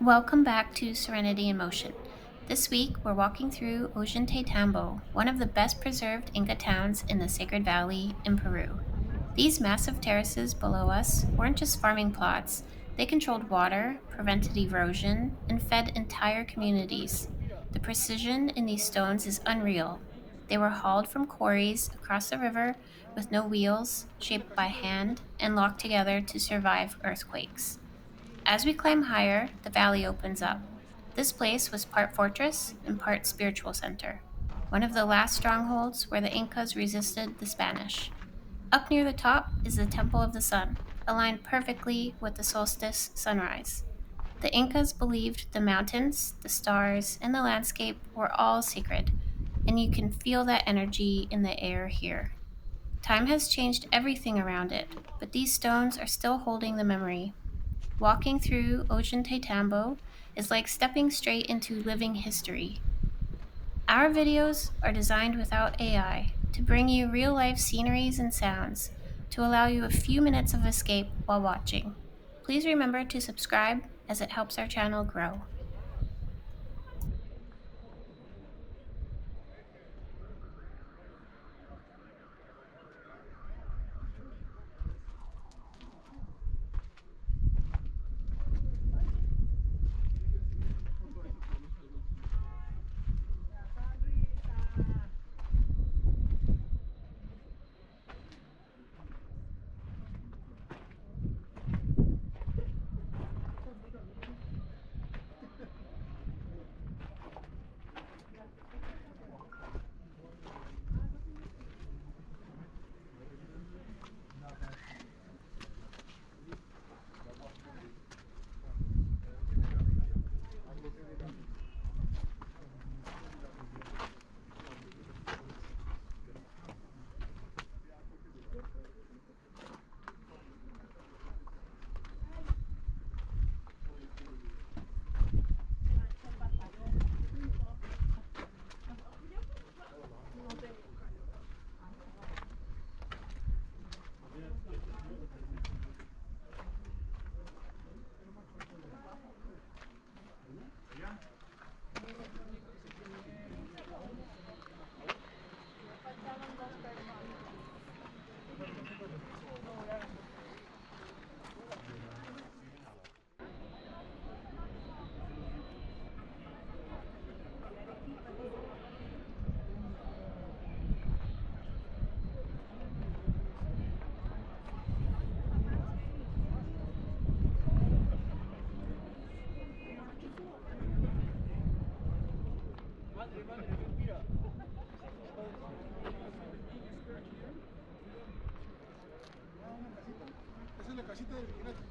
Welcome back to Serenity in Motion. This week, we're walking through Ollantaytambo, one of the best preserved Inca towns in the Sacred Valley in Peru. These massive terraces below us weren't just farming plots, they controlled water, prevented erosion, and fed entire communities. The precision in these stones is unreal. They were hauled from quarries across the river with no wheels, shaped by hand, and locked together to survive earthquakes. As we climb higher, the valley opens up. This place was part fortress and part spiritual center, one of the last strongholds where the Incas resisted the Spanish. Up near the top is the Temple of the Sun, aligned perfectly with the solstice sunrise. The Incas believed the mountains, the stars, and the landscape were all sacred, and you can feel that energy in the air here. Time has changed everything around it, but these stones are still holding the memory. Walking through Ollantaytambo is like stepping straight into living history. Our videos are designed without AI to bring you real life sceneries and sounds to allow you a few minutes of escape while watching. Please remember to subscribe as it helps our channel grow. Esa es la casita del vigilante.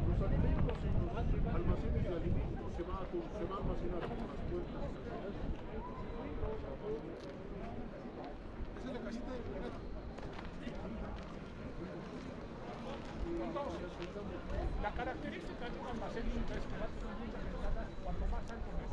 Los alimentos en los almacenes de alimentos se va a almacenar con las puertas. Esa es la casita del vigilante. La característica de un almacén es que las ventanas, cuanto más alto,